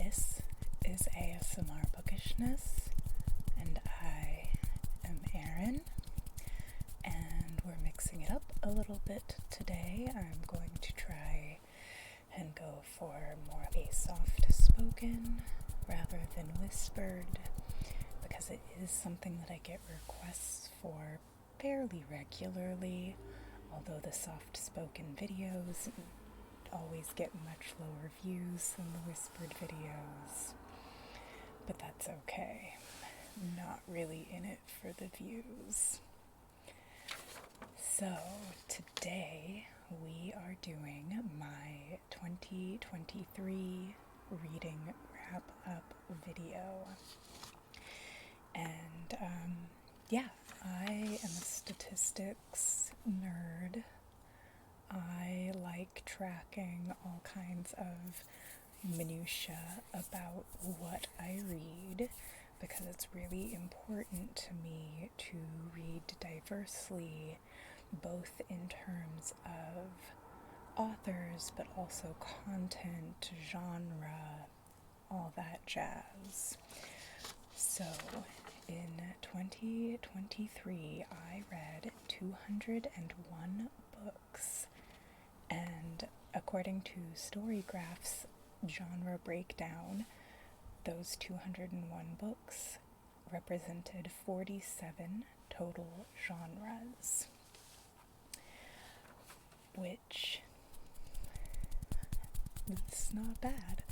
This is ASMR Bookishness, and I am Erin, and we're mixing it up a little bit today. I'm going to try and go for more of a soft-spoken rather than whispered, because it is something that I get requests for fairly regularly, although the soft-spoken videos always get much lower views than the whispered videos, but that's okay. I'm not really in it for the views. So today we are doing my 2023 reading wrap-up video, and I am a statistics nerd. I like tracking all kinds of minutiae about what I read, because it's really important to me to read diversely, both in terms of authors, but also content, genre, all that jazz. So in 2023, I read 201 books. And according to Storygraph's genre breakdown, those 201 books represented 47 total genres, which is not bad.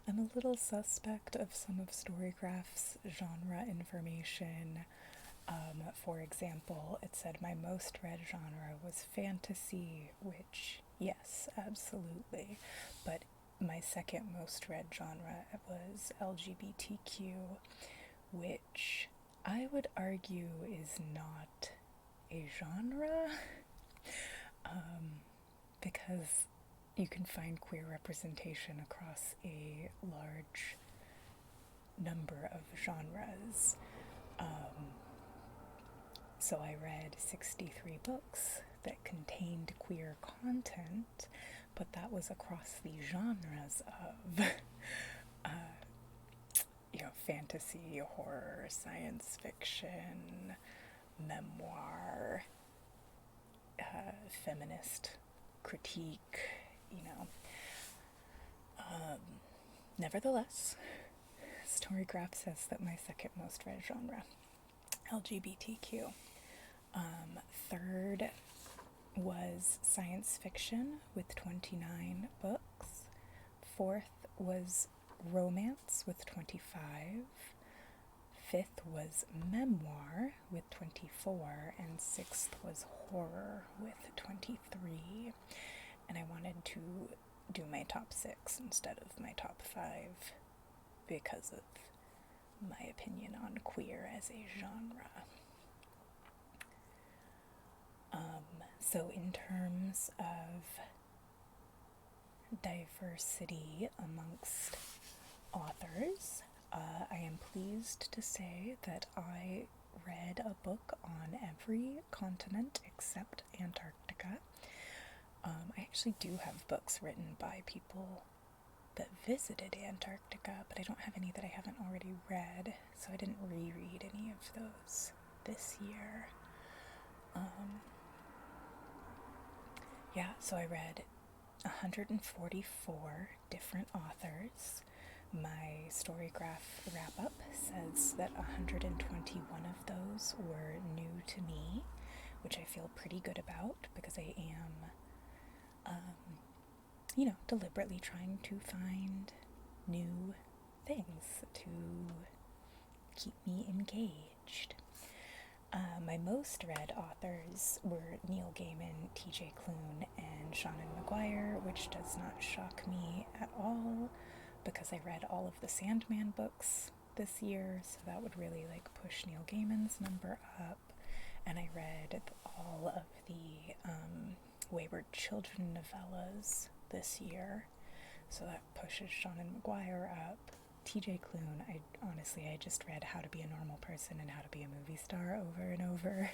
I'm a little suspect of some of Storygraph's genre information. For example, it said my most read genre was fantasy, which, yes, absolutely. But my second most read genre was LGBTQ, which I would argue is not a genre, because you can find queer representation across a large number of genres. So I read 63 books that contained queer content, but that was across the genres of, fantasy, horror, science fiction, memoir, feminist critique, Nevertheless, Storygraph says that my second most read genre, LGBTQ. Third was science fiction with 29 books. Fourth was romance with 25. Fifth was memoir with 24. And sixth was horror with 23. And I wanted to do my top 6 instead of my top 5 because of my opinion on queer as a genre. So in terms of diversity amongst authors, I am pleased to say that I read a book on every continent except Antarctica. I actually do have books written by people that visited Antarctica, but I don't have any that I haven't already read, so I didn't reread any of those this year. So I read 144 different authors. My Storygraph wrap-up says that 121 of those were new to me, which I feel pretty good about, because I am deliberately trying to find new things to keep me engaged. My most read authors were Neil Gaiman, TJ Klune, and Seanan McGuire, which does not shock me at all, because I read all of the Sandman books this year, so that would really push Neil Gaiman's number up. And I read all of the Wayward Children novellas this year, so that pushes Seanan McGuire up. TJ Klune, I just read How to Be a Normal Person and How to Be a Movie Star over and over,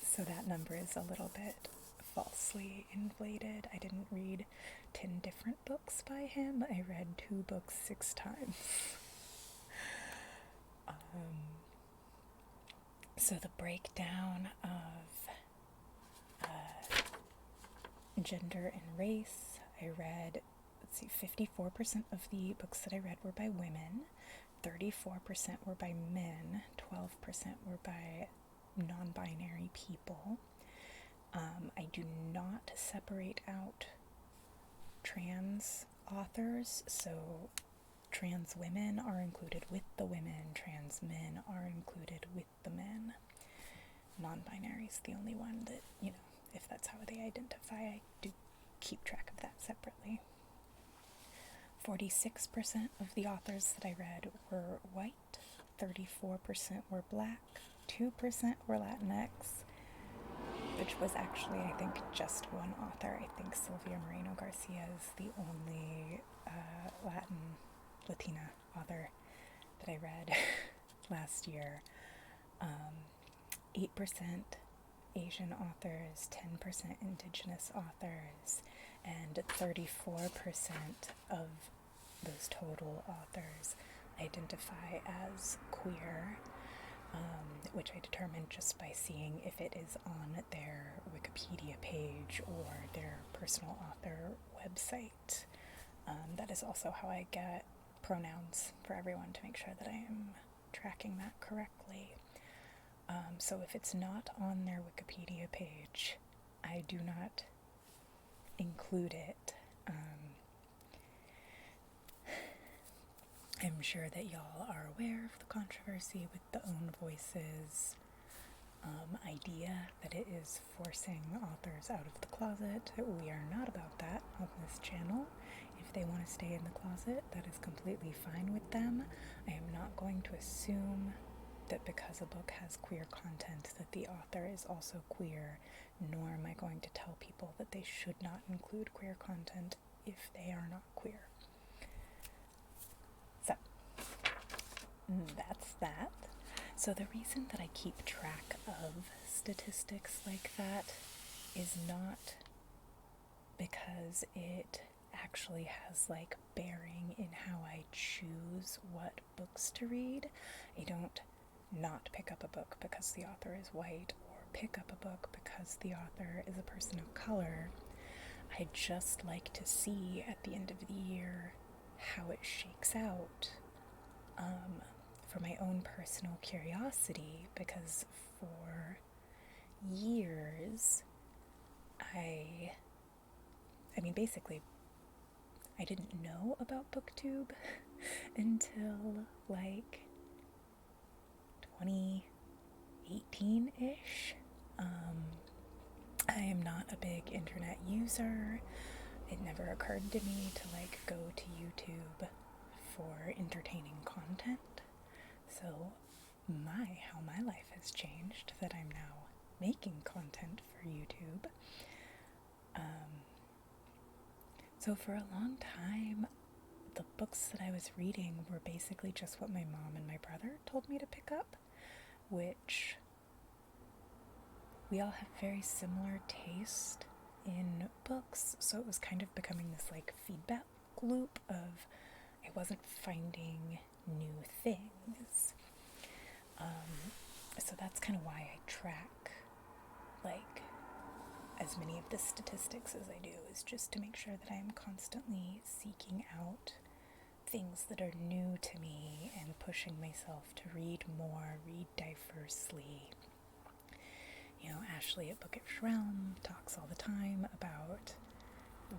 so that number is a little bit falsely inflated. I didn't read 10 different books by him. I read 2 books 6 times. So the breakdown of gender and race, I read, 54% of the books that I read were by women, 34% were by men, 12% were by non-binary people. I do not separate out trans authors, so trans women are included with the women, trans men are included with the men. Non-binary is the only one that, if that's how they identify, I do keep track of that separately. 46% of the authors that I read were white, 34% were black, 2% were Latinx, which was actually, I think, just one author. I think Sylvia Moreno Garcia is the only Latina author that I read last year. 8% Asian authors, 10% Indigenous authors, and 34% of those total authors identify as queer, which I determined just by seeing if it is on their Wikipedia page or their personal author website. That is also how I get pronouns for everyone, to make sure that I am tracking that correctly. So if it's not on their Wikipedia page, I do not include it. I'm sure that y'all are aware of the controversy with the Own Voices idea that it is forcing authors out of the closet. We are not about that on this channel. If they want to stay in the closet, that is completely fine with them. I am not going to assume that because a book has queer content that the author is also queer, nor am I going to tell people that they should not include queer content if they are not queer. So, that's that. So the reason that I keep track of statistics like that is not because it actually has bearing in how I choose what books to read. I don't not pick up a book because the author is white, or pick up a book because the author is a person of color. I just like to see at the end of the year how it shakes out, for my own personal curiosity, because for years basically I didn't know about BookTube until 2018-ish. I am not a big internet user. It never occurred to me to go to YouTube for entertaining content. So how my life has changed, that I'm now making content for YouTube. So for a long time, the books that I was reading were basically just what my mom and my brother told me to pick up, which we all have very similar taste in books, so it was kind of becoming this feedback loop of I wasn't finding new things. So that's kind of why I track as many of the statistics as I do, is just to make sure that I am constantly seeking out things that are new to me and pushing myself to read more, read diversely. Ashley at Bookish Realm talks all the time about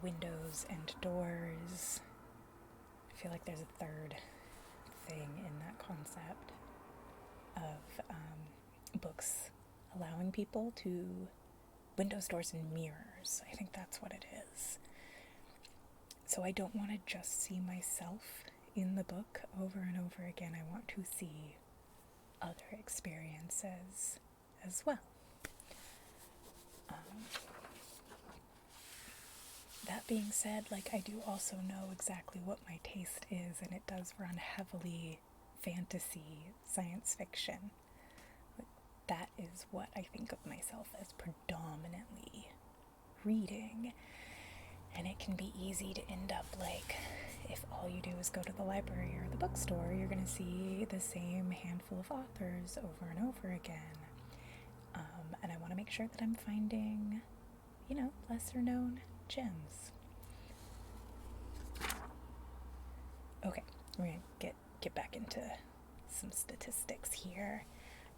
windows and doors. I feel like there's a third thing in that concept of books allowing people to windows, doors, and mirrors. I think that's what it is. So I don't want to just see myself in the book over and over again. I want to see other experiences as well. That being said, I do also know exactly what my taste is, and it does run heavily fantasy, science fiction. That is what I think of myself as predominantly reading. And it can be easy to end up like, if all you do is go to the library or the bookstore, you're going to see the same handful of authors over and over again. And I want to make sure that I'm finding, lesser known gems. Okay, we're going to get back into some statistics here.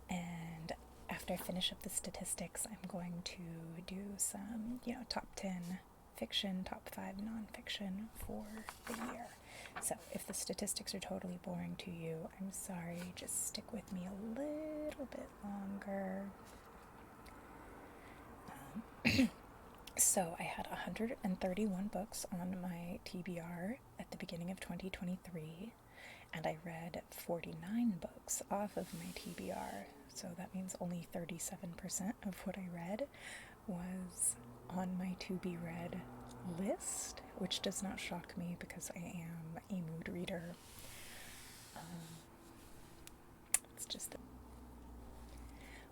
And after I finish up the statistics, I'm going to do some, top 10 fiction, top 5 nonfiction for the year. So if the statistics are totally boring to you, I'm sorry, just stick with me a little bit longer. So I had 131 books on my TBR at the beginning of 2023, and I read 49 books off of my TBR. So that means only 37% of what I read was on my to-be-read list, which does not shock me because I am a mood reader. It's just...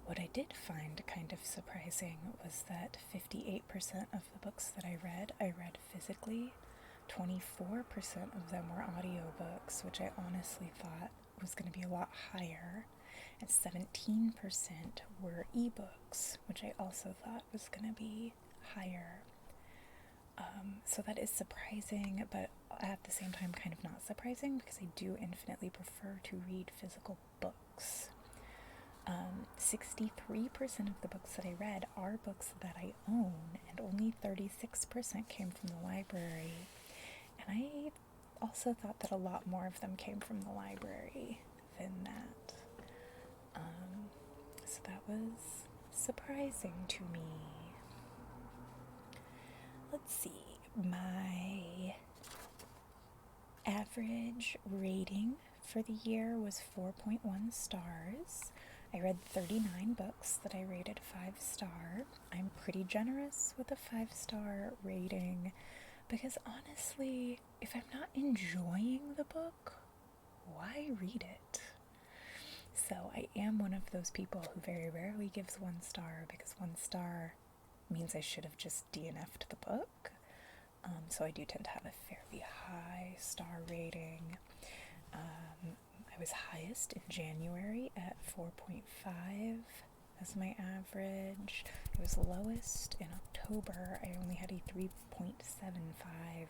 What I did find kind of surprising was that 58% of the books that I read physically. 24% of them were audiobooks, which I honestly thought was going to be a lot higher. And 17% were ebooks, which I also thought was going to be higher. So that is surprising, but at the same time kind of not surprising, because I do infinitely prefer to read physical books. 63% of the books that I read are books that I own, and only 36% came from the library. And I also thought that a lot more of them came from the library than that. So that was surprising to me. Let's see, my average rating for the year was 4.1 stars. I read 39 books that I rated 5-star. I'm pretty generous with a 5-star rating because honestly, if I'm not enjoying the book, why read it? So I am one of those people who very rarely gives 1 star because 1 star means I should have just DNF'd the book. So I do tend to have a fairly high star rating. I was highest in January at 4.5 as my average. I was lowest in October. I only had a 3.75.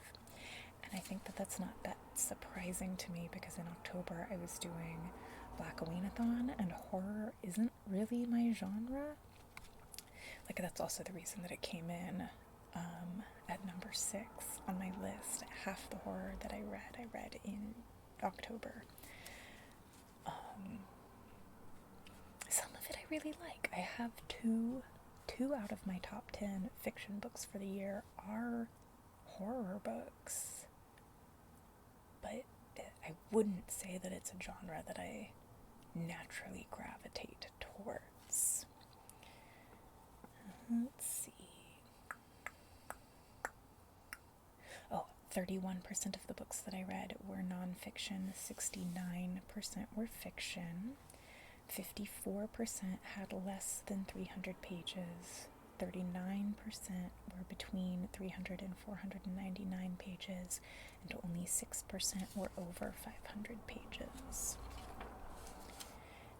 And I think that that's not that surprising to me because in October I was doing Black-A-Ween-a-thon, and horror isn't really my genre. Like, that's also the reason that it came in at number 6 on my list. Half the horror that I read in October. Some of it I really like. I have two out of my top 10 fiction books for the year are horror books. But I wouldn't say that it's a genre that I naturally gravitate towards. Let's see. 31% of the books that I read were nonfiction, 69% were fiction, 54% had less than 300 pages, 39% were between 300 and 499 pages, and only 6% were over 500 pages.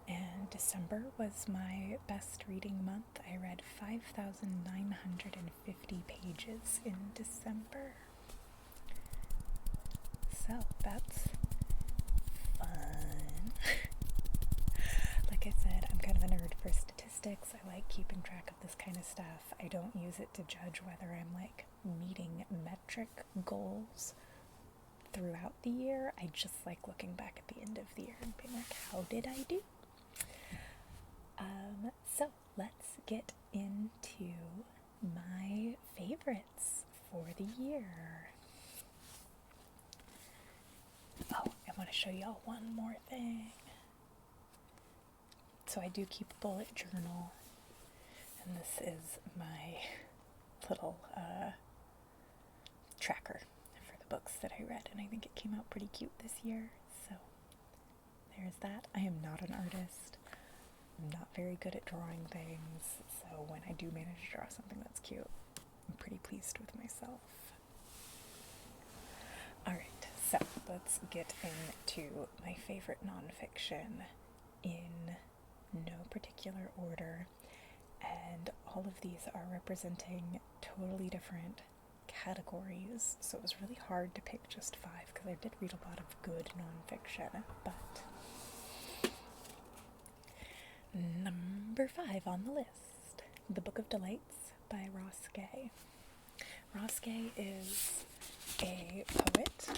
And December was my best reading month. I read 5,950 pages in December. So that's fun. Like I said, I'm kind of a nerd for statistics. I like keeping track of this kind of stuff. I don't use it to judge whether I'm like meeting metric goals throughout the year. I just like looking back at the end of the year and being like, how did I do? So let's get into my favorites for the year. Oh, I want to show y'all one more thing. So I do keep a bullet journal, and this is my little tracker for the books that I read, and I think it came out pretty cute this year, so there's that. I am not an artist. I'm not very good at drawing things, so when I do manage to draw something that's cute, I'm pretty pleased with myself. Alright, so let's get into my favorite nonfiction in no particular order, and all of these are representing totally different categories, so it was really hard to pick just 5 because I did read a lot of good nonfiction. But number 5 on the list, The Book of Delights by Ross Gay. Ross Gay is a poet,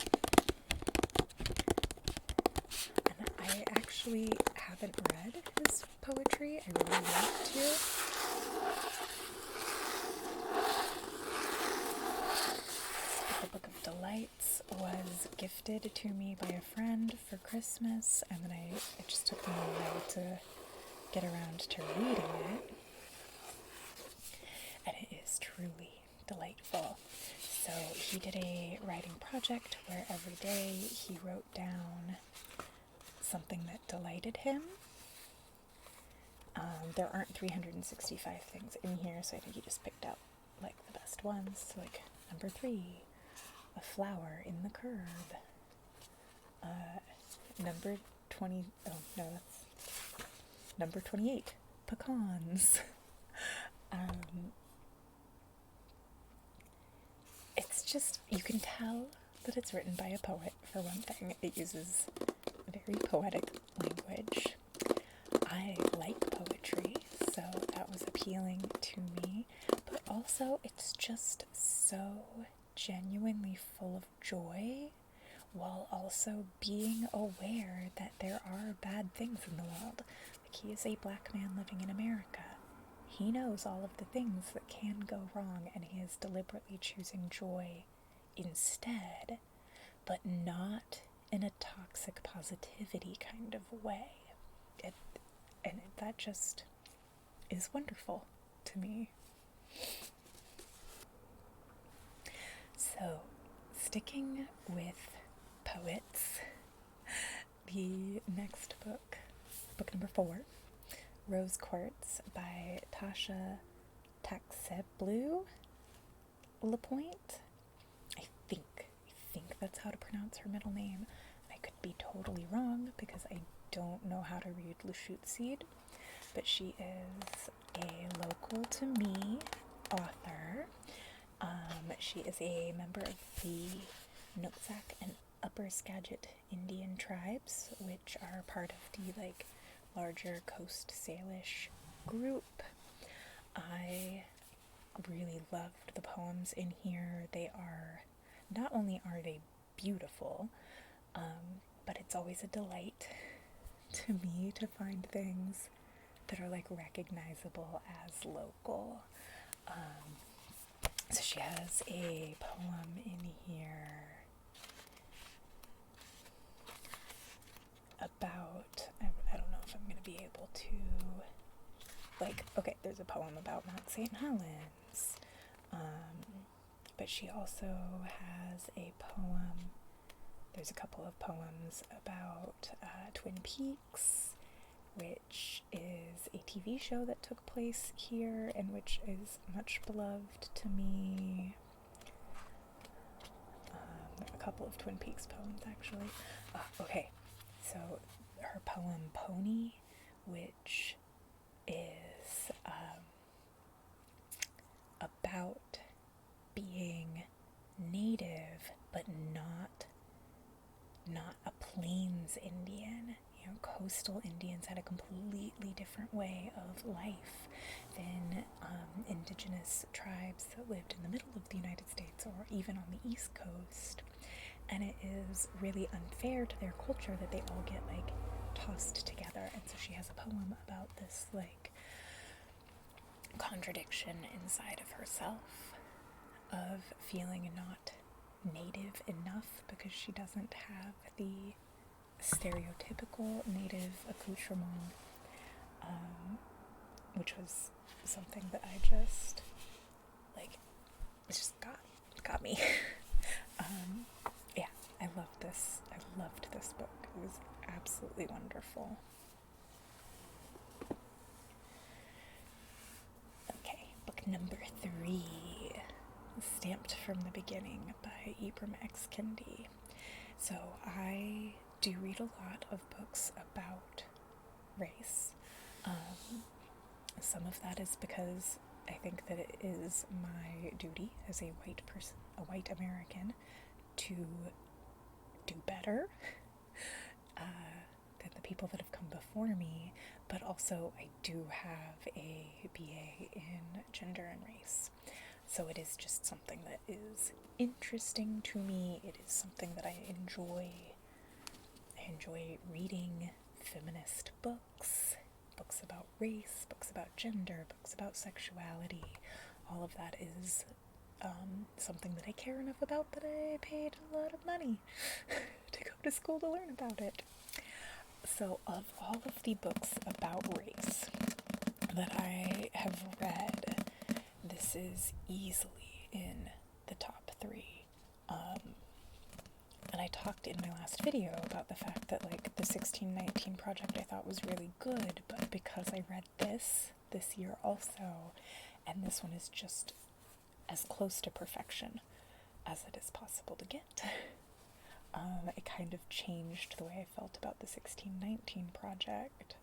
and I actually haven't read his poetry. I really want to. The Book of Delights was gifted to me by a friend for Christmas, and then it just took me a while to get around to reading it, and it is truly delightful. So he did a writing project where every day he wrote down something that delighted him. There aren't 365 things in here, so I think he just picked out like the best ones. So, like number 3, a flower in the curb. Number 20, oh no, that's number 28, pecans. It's just, you can tell that it's written by a poet, for one thing. It uses very poetic language. I like poetry, so that was appealing to me, but also it's just so genuinely full of joy, while also being aware that there are bad things in the world. Like, he is a black man living in America. He knows all of the things that can go wrong, and he is deliberately choosing joy instead, but not in a toxic positivity kind of way. That just is wonderful to me. So, sticking with poets, the next book, book number 4, Rose Quartz by Tasha Taxeblu Lapointe. I think that's how to pronounce her middle name. I could be totally wrong because I don't know how to read Lachute, but she is a local to me author. She is a member of the Nooksack and Upper Skagit Indian tribes, which are part of the larger Coast Salish group. I really loved the poems in here. Not only are they beautiful, but it's always a delight to me to find things that are recognizable as local. So she has a poem in here about, I don't know if I'm going to be able to, okay, there's a poem about Mount St. Helens, but she also has a poem, there's a couple of poems about Twin Peaks, which is a TV show that took place here and which is much beloved to me. A couple of Twin Peaks poems, actually. Okay, so her poem Pony, which is about being native but not a plains Indian. Coastal Indians had a completely different way of life than indigenous tribes that lived in the middle of the United States or even on the East Coast. And it is really unfair to their culture that they all get tossed together. And so she has a poem about this contradiction inside of herself of feeling not native enough because she doesn't have the stereotypical native accoutrement, which was something that I just it just got me. Yeah, I loved this book. It was absolutely wonderful. Okay, book number 3, Stamped from the Beginning by Ibram X. Kendi. So I do read a lot of books about race. Some of that is because I think that it is my duty as a white person, a white American, to do better than the people that have come before me, but also I do have a BA in gender and race. So it is just something that is interesting to me. It is something that I enjoy. I enjoy reading feminist books, books about race, books about gender, books about sexuality. All of that is something that I care enough about that I paid a lot of money to go to school to learn about it. So of all of the books about race that I have read, this is easily in the top 3. And I talked in my last video about the fact that, like, the 1619 project I thought was really good, but because I read this year also, and this one is just as close to perfection as it is possible to get, it kind of changed the way I felt about the 1619 project.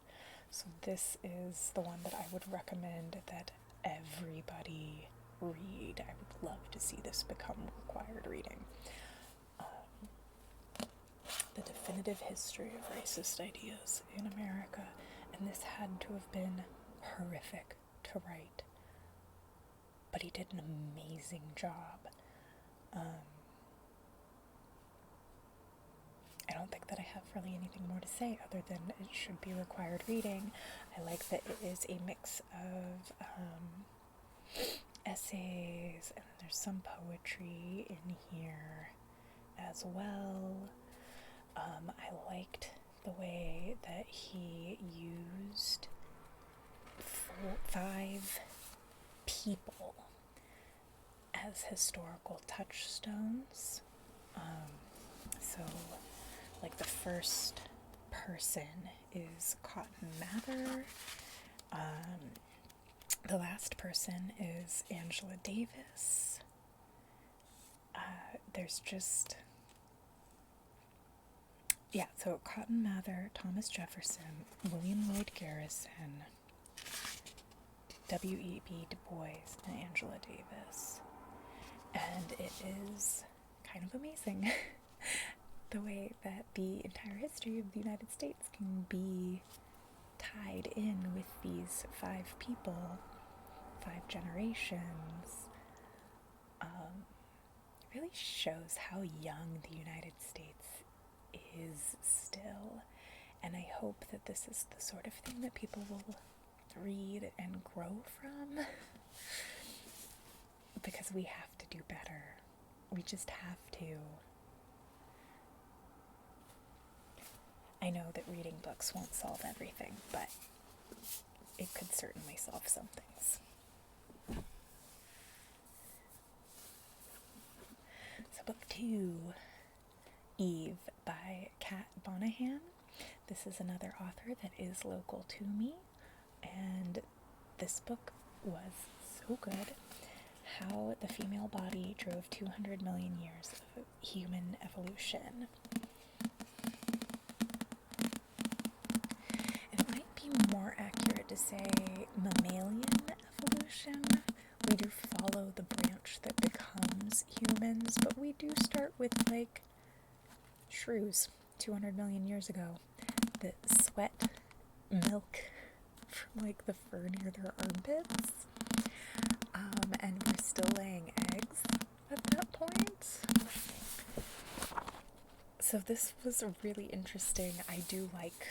So this is the one that I would recommend that everybody read. I would love to see this become required reading. The Definitive History of Racist Ideas in America. And this had to have been horrific to write. But he did an amazing job. I don't think that I have really anything more to say other than it should be required reading. I like that it is a mix of essays, and there's some poetry in here as well. I liked the way that he used 5 people as historical touchstones. So, like, the first person is Cotton Mather. The last person is Angela Davis. There's just... Yeah, so Cotton Mather, Thomas Jefferson, William Lloyd Garrison, W.E.B. Du Bois, and Angela Davis. And it is kind of amazing the way that the entire history of the United States can be tied in with these 5 people, 5 generations. Really shows how young the United States is still, and I hope that this is the sort of thing that people will read and grow from, because we have to do better. We just have to. I know that reading books won't solve everything, but it could certainly solve some things. So book 2, Eve by Kat Monahan. This is another author that is local to me, and this book was so good. How the female body drove 200 million years of human evolution. It might be more accurate to say mammalian evolution. We do follow the branch that becomes humans, but we do start with, like, shrews 200 million years ago that sweat milk from, like, the fur near their armpits. And we're still laying eggs at that point. So this was really interesting. I do like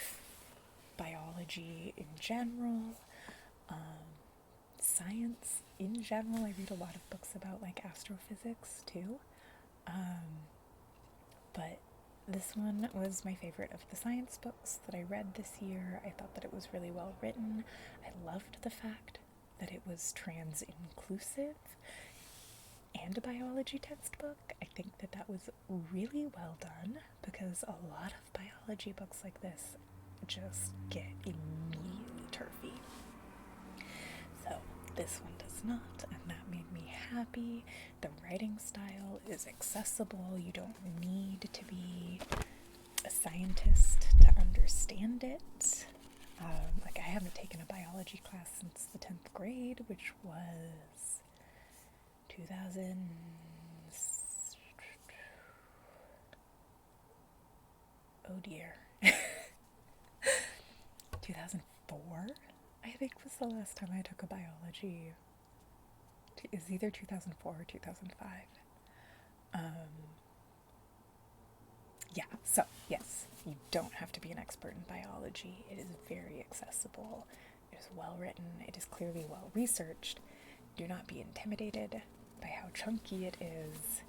biology in general, science in general. I read a lot of books about, like, astrophysics too. But this one was my favorite of the science books that I read this year. I thought that it was really well written. I loved the fact that it was trans-inclusive and a biology textbook. I think that that was really well done, because a lot of biology books like this just get immediately turfy. So this one does was not, and that made me happy. The writing style is accessible. You don't need to be a scientist to understand it. Like, I haven't taken a biology class since the 10th grade, which was 2000. Oh dear. 2004, I think, was the last time I took a biology. It's either 2004 or 2005. Yeah, so yes, you don't have to be an expert in biology. It is very accessible. It is well written. It is clearly well researched. Do not be intimidated by how chunky it is,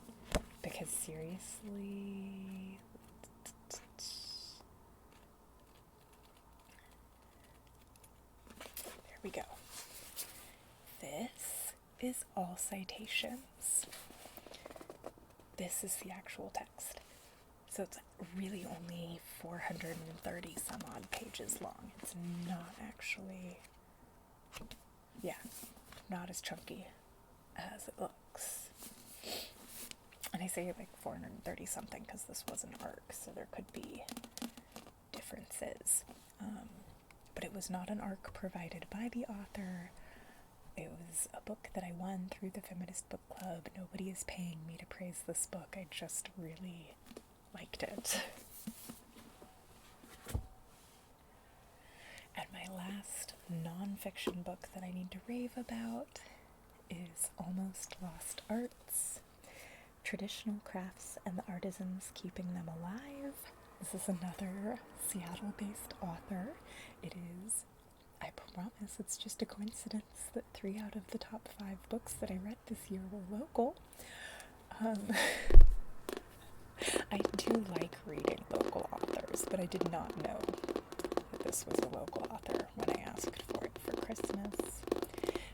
because seriously, there we go. This is all citations. This is the actual text. So it's really only 430 some odd pages long. It's not actually, not as chunky as it looks. And I say like 430 something because this was an arc, so there could be differences. But it was not an arc provided by the author. It was a book that I won through the Feminist Book Club. Nobody is paying me to praise this book. I just really liked it. And my last non-fiction book that I need to rave about is Almost Lost Arts: Traditional Crafts and the Artisans Keeping Them Alive. This is another Seattle-based author. It is, I promise, it's just a coincidence that 3 out of the top 5 books that I read this year were local. I do like reading local authors, but I did not know that this was a local author when I asked for it for Christmas.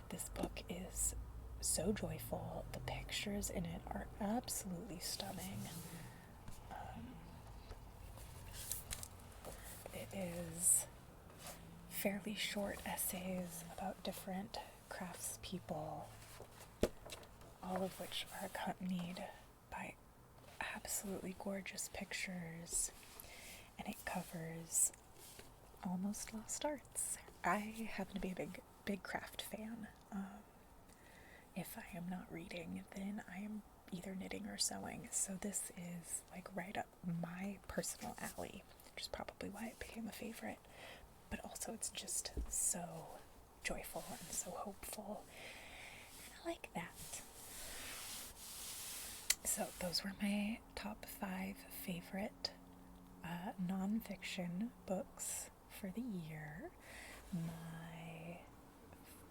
This book is so joyful. The pictures in it are absolutely stunning. It is fairly short essays about different craftspeople, all of which are accompanied by absolutely gorgeous pictures, and it covers almost lost arts. I happen to be a big craft fan. If I am not reading, then I am either knitting or sewing, so this is like right up my personal alley, which is probably why it became a favorite. But also it's just so joyful and so hopeful, and I like that. So those were my top 5 favorite non-fiction books for the year. My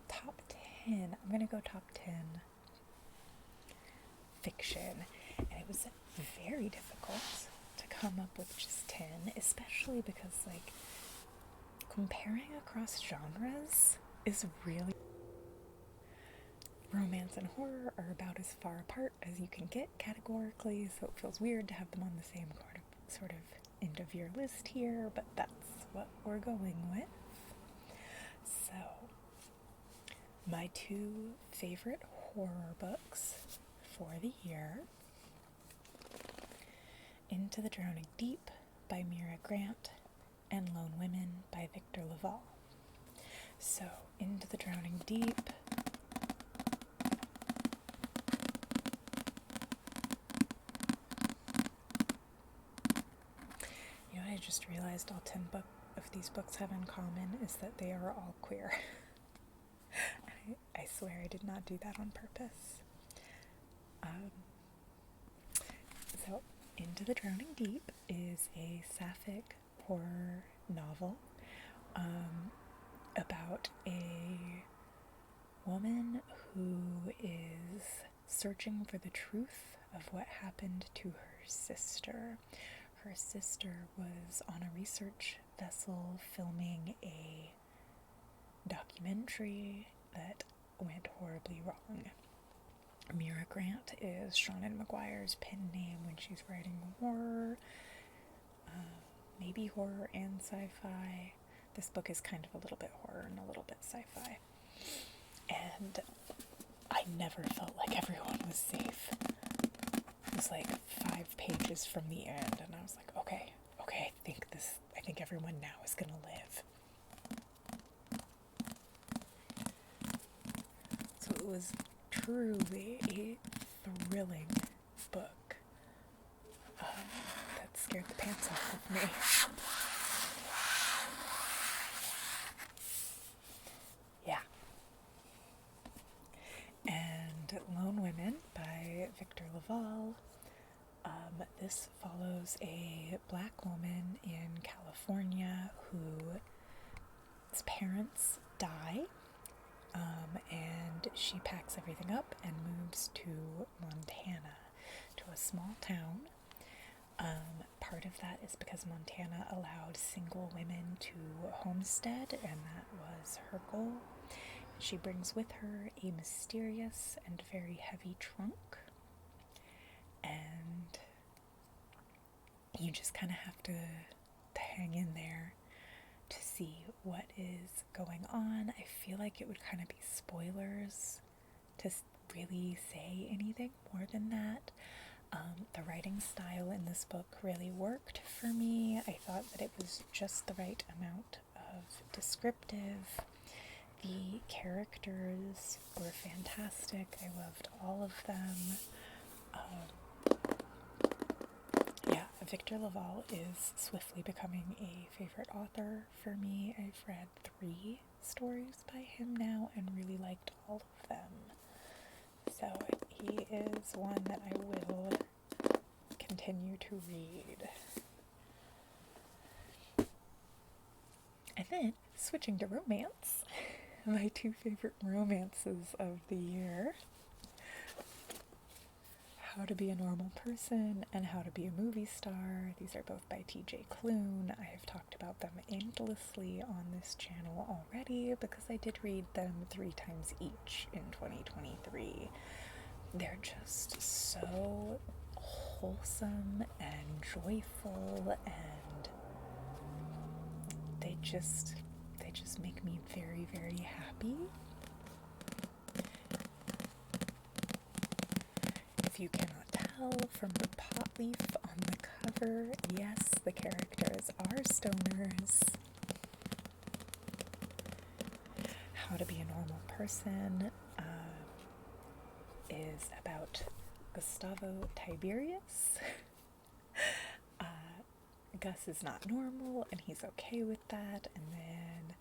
top 10, I'm going to go top 10 fiction, and it was very difficult to come up with just 10, especially because, like, comparing across genres is really... Romance and horror are about as far apart as you can get categorically, so it feels weird to have them on the same sort of end of year list here, but that's what we're going with. So, my 2 favorite horror books for the year: Into the Drowning Deep by Mira Grant and Lone Women by Victor Laval. So, Into the Drowning Deep. You know what I just realized all 10 of these books have in common is that they are all queer. I swear I did not do that on purpose. So, Into the Drowning Deep is a sapphic horror novel about a woman who is searching for the truth of what happened to her sister. Her sister was on a research vessel filming a documentary that went horribly wrong. Mira Grant is Seanan McGuire's pen name when she's writing horror, maybe horror and sci-fi. This book is kind of a little bit horror and a little bit sci-fi. And I never felt like everyone was safe. It was like 5 pages from the end, and I was like, okay, I think everyone now is gonna live. So it was truly a thrilling book that scared the pants off of me. Yeah. And Lone Women by Victor LaValle. This follows a black woman in California whose parents die, and she packs everything up and moves to Montana, to a small town. Part of that is because Montana allowed single women to homestead, and that was her goal. She brings with her a mysterious and very heavy trunk, and you just kind of have to hang in there to see what is going on. I feel like it would kind of be spoilers to really say anything more than that. The writing style in this book really worked for me. I thought that it was just the right amount of descriptive. The characters were fantastic. I loved all of them. Victor LaValle is swiftly becoming a favorite author for me. I've read 3 stories by him now and really liked all of them. So he is one that I will continue to read. And then, switching to romance, my 2 favorite romances of the year, How to Be a Normal Person and How to Be a Movie Star. These are both by TJ Klune. I have talked about them endlessly on this channel already because I did read them 3 times each in 2023. They're just so wholesome and joyful, and they just make me very, very happy. If you cannot tell from the pot leaf on the cover, yes, the characters are stoners. How to Be a Normal Person is about Gustavo Tiberius. Gus is not normal, and he's okay with that, and then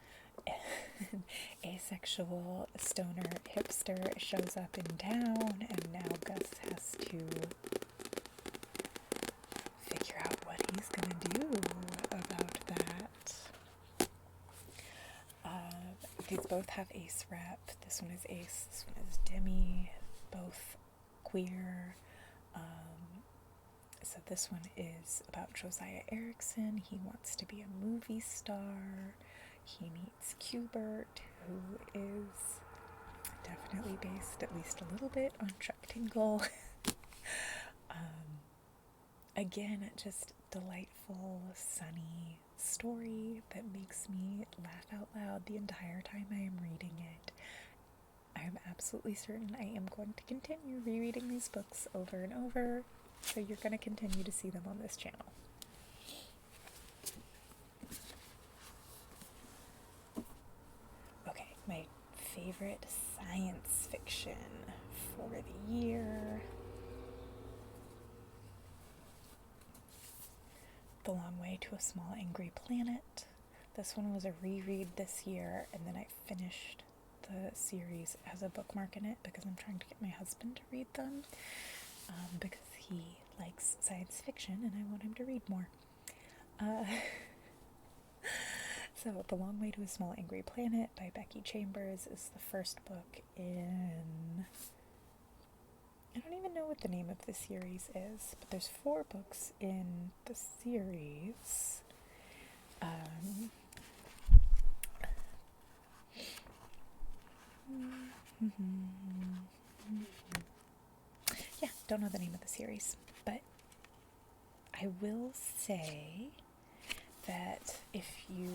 an asexual stoner hipster shows up in town, and now Gus has to figure out what he's gonna do about that. These both have ace rep. This one is ace, this one is demi, both queer. So this one is about Josiah Erickson. He wants to be a movie star. He meets Qbert, who is definitely based at least a little bit on Chuck Tingle. Again, just delightful, sunny story that makes me laugh out loud the entire time I am reading it. I am absolutely certain I am going to continue rereading these books over and over, so you're going to continue to see them on this channel. Okay, my favorite science fiction for the year. The Long Way to a Small Angry Planet. This one was a reread this year, and then I finished the series as a bookmark in it because I'm trying to get my husband to read them, because he likes science fiction and I want him to read more. So The Long Way to a Small Angry Planet by Becky Chambers is the first book in... I don't even know what the name of the series is, but there's 4 books in the series. Yeah, don't know the name of the series, but I will say that if you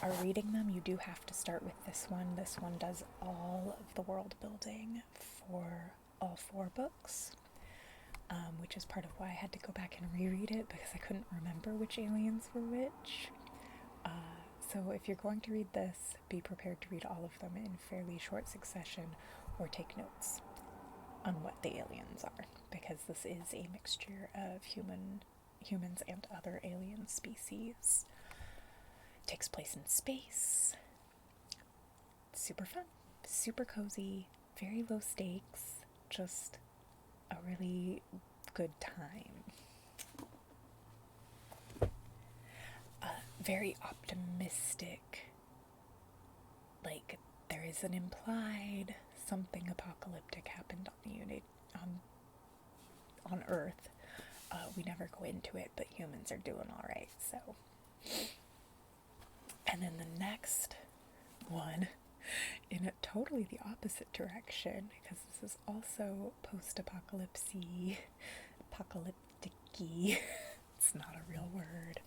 are reading them, you do have to start with this one. This one does all of the world building for all 4 books, which is part of why I had to go back and reread it, because I couldn't remember which aliens were which. So if you're going to read this, be prepared to read all of them in fairly short succession, or take notes on what the aliens are, because this is a mixture of humans and other alien species. It takes place in space. It's super fun, super cozy, very low stakes, just a really good time. Very optimistic. Like, there is an implied something apocalyptic happened on Earth. We never go into it, but humans are doing all right. So, and then the next one, in a totally the opposite direction, because this is also post-apocalyptic-y. It's not a real word.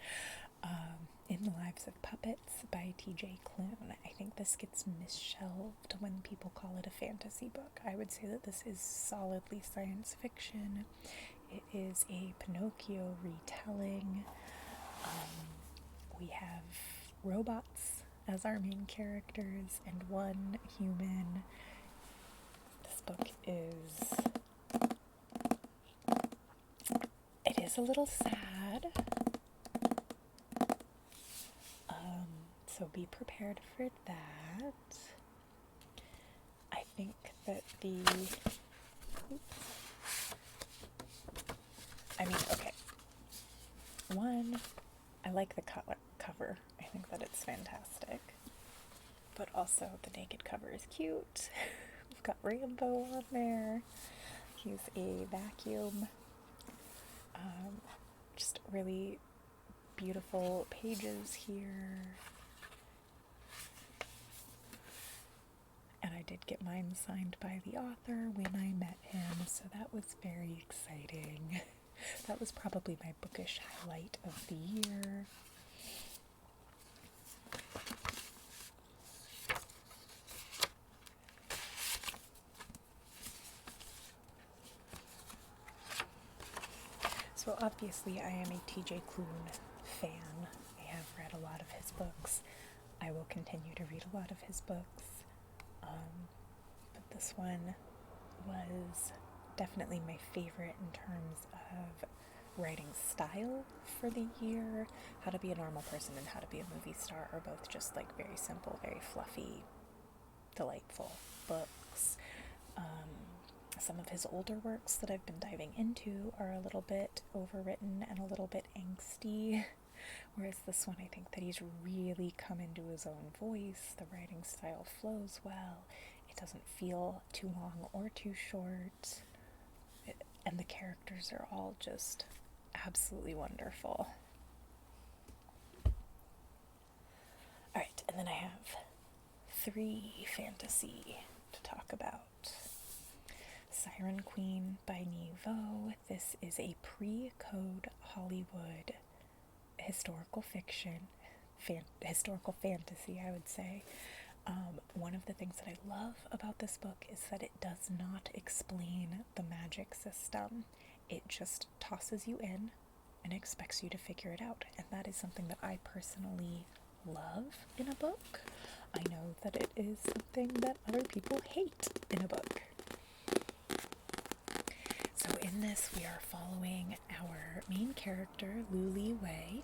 In the Lives of Puppets by T.J. Klune. I think this gets misshelved when people call it a fantasy book. I would say that this is solidly science fiction. It is a Pinocchio retelling. We have robots as our main characters and one human. This book is a little sad. So be prepared for that. I think that okay. One, I like the cover. I think that it's fantastic. But also the naked cover is cute. We've got Rambo on there. He's a vacuum. Just really beautiful pages here. And I did get mine signed by the author when I met him, so that was very exciting. That was probably my bookish highlight of the year. So obviously I am a T.J. Klune fan. I have read a lot of his books. I will continue to read a lot of his books. But this one was definitely my favorite in terms of writing style for the year. How to Be a Normal Person and How to Be a Movie Star are both just like very simple, very fluffy, delightful books. Some of his older works that I've been diving into are a little bit overwritten and a little bit angsty, whereas this one I think that he's really come into his own voice. The writing style flows well. It doesn't feel too long or too short. And the characters are all just absolutely wonderful. Alright, and then I have 3 fantasy to talk about. Siren Queen by Niveau. This is a pre-code Hollywood historical fiction, historical fantasy, I would say. One of the things that I love about this book is that it does not explain the magic system. It just tosses you in and expects you to figure it out. And that is something that I personally love in a book. I know that it is something that other people hate in a book. So in this, we are following our main character, Luli Wei,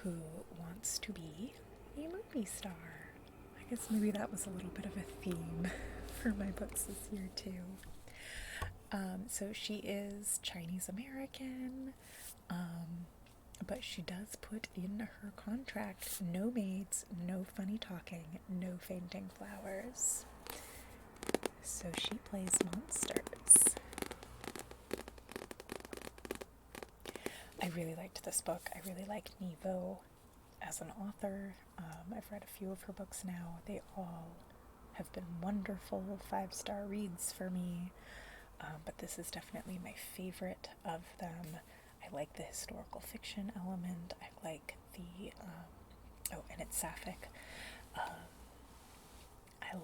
who wants to be a movie star. I guess maybe that was a little bit of a theme for my books this year too. So she is Chinese American, but she does put in her contract no maids, no funny talking, no fainting flowers. So she plays monsters. I really liked this book. I really like Niveau as an author. I've read a few of her books now. They all have been wonderful 5-star reads for me, but this is definitely my favorite of them. I like the historical fiction element. I like the Oh, and it's sapphic. I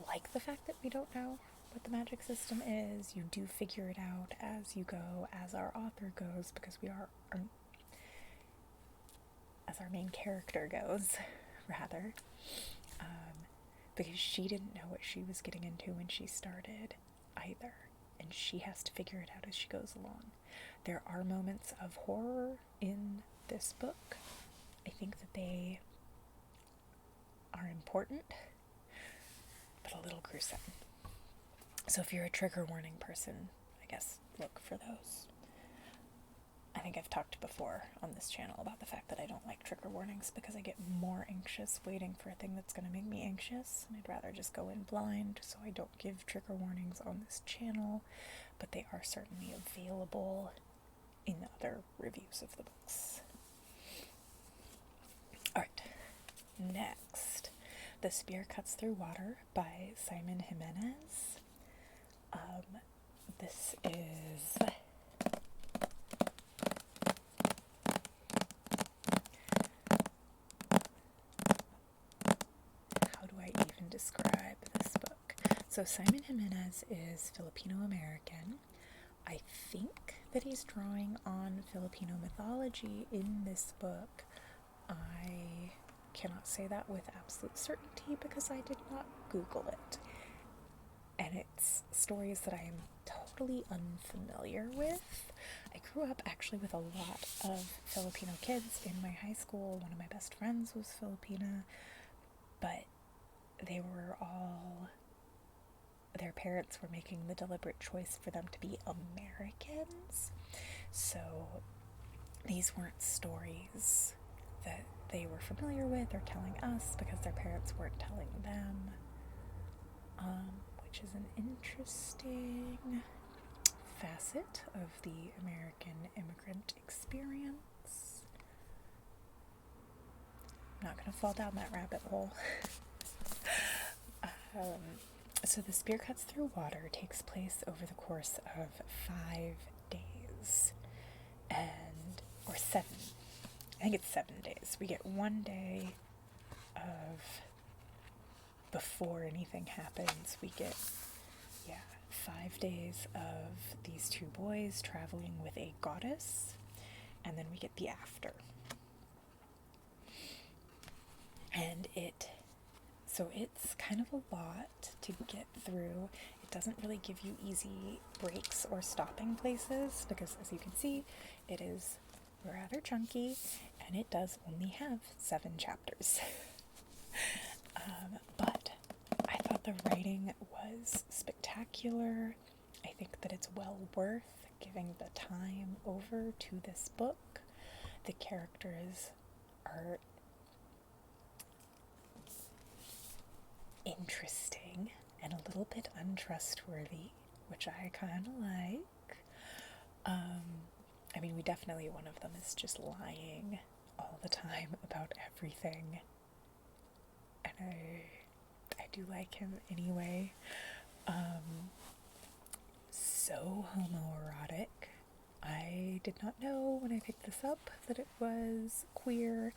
like the fact that we don't know what the magic system is. You do figure it out as you go, as our author goes, because as our main character goes, rather. Because she didn't know what she was getting into when she started either, and she has to figure it out as she goes along. There are moments of horror in this book. I think that they are important, but a little gruesome. So if you're a trigger warning person, I guess look for those. I think I've talked before on this channel about the fact that I don't like trigger warnings because I get more anxious waiting for a thing that's going to make me anxious, and I'd rather just go in blind, so I don't give trigger warnings on this channel, but they are certainly available in other reviews of the books. Alright, next, The Spear Cuts Through Water by Simon Jimenez. This is how do I even describe this book? So Simon Jimenez is Filipino-American. I think that he's drawing on Filipino mythology in this book. I cannot say that with absolute certainty because I did not Google it. And it's stories that I am totally unfamiliar with. I grew up actually with a lot of Filipino kids in my high school. One of my best friends was Filipina, but their parents were making the deliberate choice for them to be Americans. So these weren't stories that they were familiar with or telling us because their parents weren't telling them. Which is an interesting facet of the American immigrant experience. I'm not going to fall down that rabbit hole. So The Spear Cuts Through Water takes place over the course of 5 days, or 7. I think it's 7 days. We get 1 day of before anything happens. We get 5 days of these 2 boys traveling with a goddess, and then we get the after. And it's kind of a lot to get through. It doesn't really give you easy breaks or stopping places because, as you can see, it is rather chunky, and it does only have 7 chapters. But I thought the writing was spectacular. I think that it's well worth giving the time over to this book. The characters are interesting and a little bit untrustworthy, which I kind of like. I mean, one of them is just lying all the time about everything, and I do like him anyway. So homoerotic. I did not know when I picked this up that it was queer,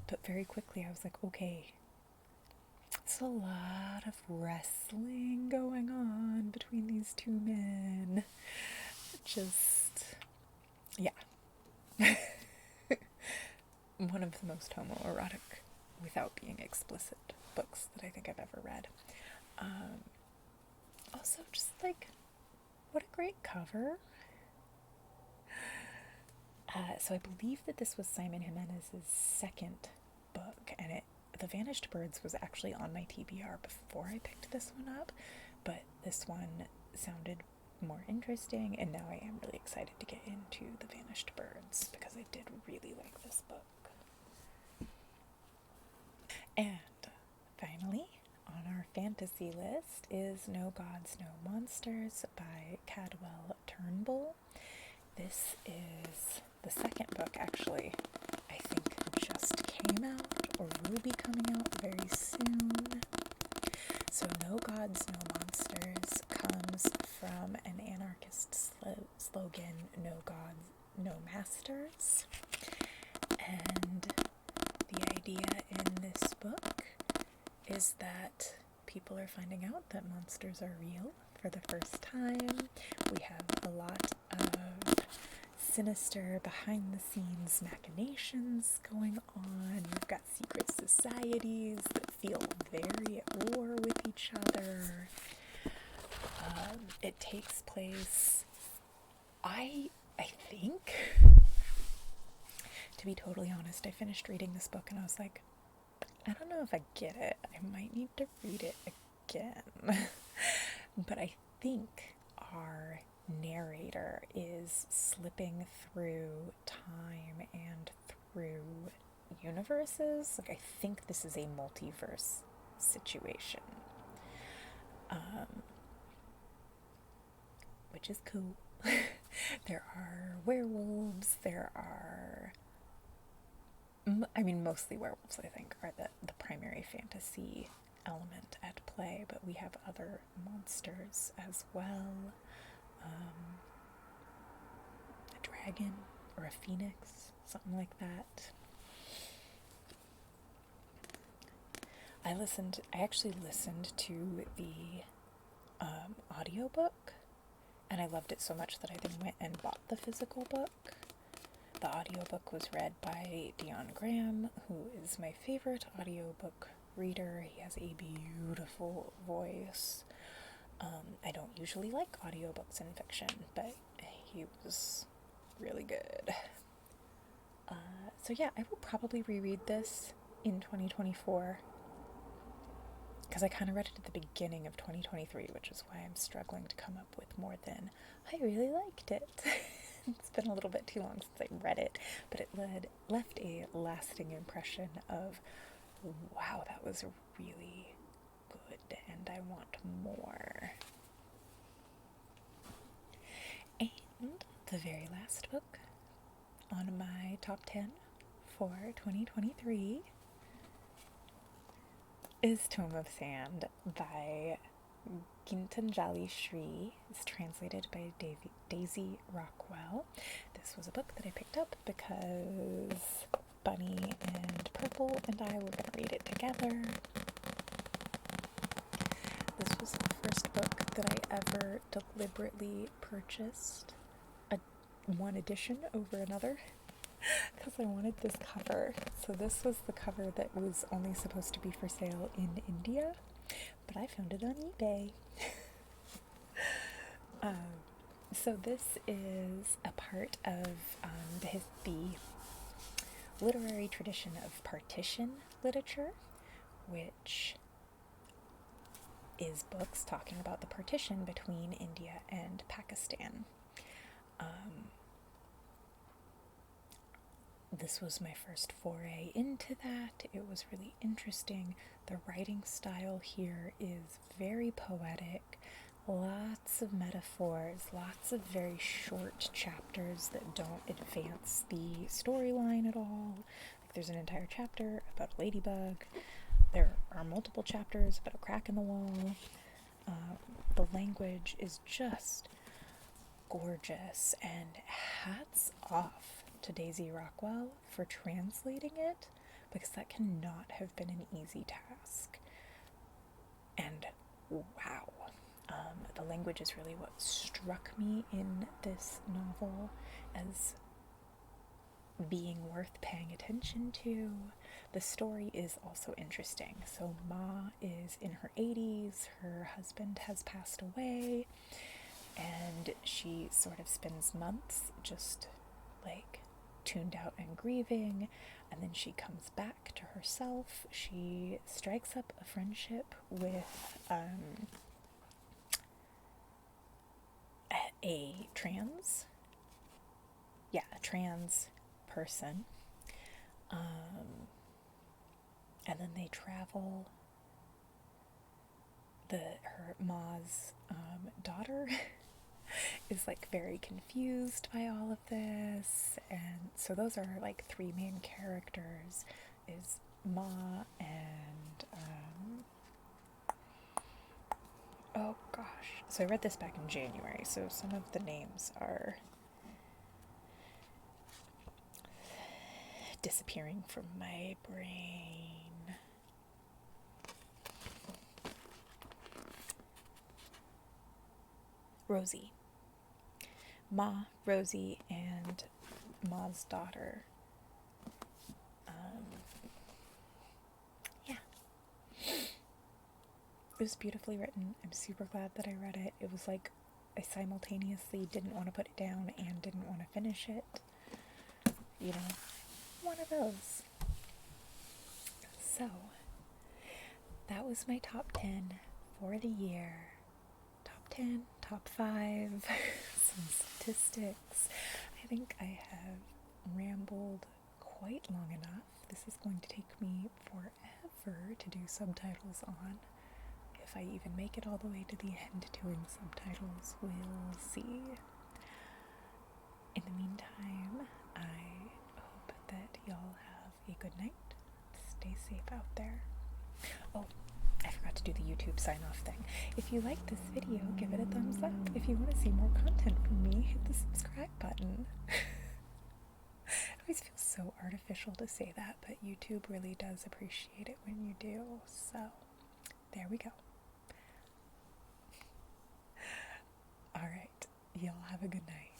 but very quickly I was like, okay, it's a lot of wrestling going on between these 2 men. One of the most homoerotic, without being explicit, books that I think I've ever read. Also, just what a great cover. So I believe that this was Simon Jimenez's second book, and The Vanished Birds was actually on my TBR before I picked this one up, but this one sounded more interesting, and now I am really excited to get into The Vanished Birds because I did really like this book. And finally, on our fantasy list is No Gods, No Monsters by Cadwell Turnbull. This is the second book, actually, I think just came out or will be coming out very soon. So No Gods, No Monsters comes from an anarchist slogan, No Gods, No Masters. And the idea in this book is that people are finding out that monsters are real for the first time. We have a lot of sinister behind-the-scenes machinations going on. We've got secret societies that feel very at war with each other. It takes place, I think, to be totally honest, I finished reading this book and I was like, I don't know if I get it. I might need to read it again. But I think our narrator is slipping through time and through universes. Like, I think this is a multiverse situation. Which is cool. There are werewolves, mostly werewolves, I think, are the primary fantasy element at play, but we have other monsters as well. A dragon or a phoenix, something like that. I actually listened to the audiobook, and I loved it so much that I then went and bought the physical book. The audiobook was read by Dion Graham, who is my favorite audiobook reader. He has a beautiful voice. I don't usually like audiobooks in fiction, but he was really good. So yeah, I will probably reread this in 2024, because I kind of read it at the beginning of 2023, which is why I'm struggling to come up with more than, I really liked it. It's been a little bit too long since I read it, but it left a lasting impression of, wow, that was really good, and I want more. And the very last book on my top 10 for 2023 is Tome of Sand by Gitanjali Shri. It's translated by Daisy Rockwell. This was a book that I picked up because Bunny and Purple and I were going to read it together. This was the first book that I ever deliberately purchased one edition over another, because I wanted this cover. So this was the cover that was only supposed to be for sale in India, but I found it on eBay. So this is a part of the literary tradition of partition literature, which is books talking about the partition between India and Pakistan. This was my first foray into that. It was really interesting. The writing style here is very poetic. Lots of metaphors, lots of very short chapters that don't advance the storyline at all. Like, there's an entire chapter about a ladybug. There are multiple chapters about a crack in the wall. The language is just gorgeous, and hats off to Daisy Rockwell for translating it, because that cannot have been an easy task. And wow, the language is really what struck me in this novel as being worth paying attention to. The story is also interesting. So Ma is in her 80s, her husband has passed away, and she sort of spends months just like tuned out and grieving, and then she comes back to herself. She strikes up a friendship with a trans person, and then they travel. Her Ma's daughter is like very confused by all of this, and so those are like three main characters, is Ma and oh gosh, so I read this back in January, so some of the names are disappearing from my brain. Rosie. Ma, Rosie, and Ma's daughter. Yeah. It was beautifully written. I'm super glad that I read it. It was like I simultaneously didn't want to put it down and didn't want to finish it. You know, one of those. So, that was my top 10 for the year. Top 10, top 5, some statistics. I think I have rambled quite long enough. This is going to take me forever to do subtitles on. If I even make it all the way to the end doing subtitles, we'll see. In the meantime, I hope that y'all have a good night. Stay safe out there. Oh, I forgot to do the YouTube sign-off thing. If you like this video, give it a thumbs up. If you want to see more content from me, hit the subscribe button. It always feels so artificial to say that, but YouTube really does appreciate it when you do. So, there we go. Alright, y'all have a good night.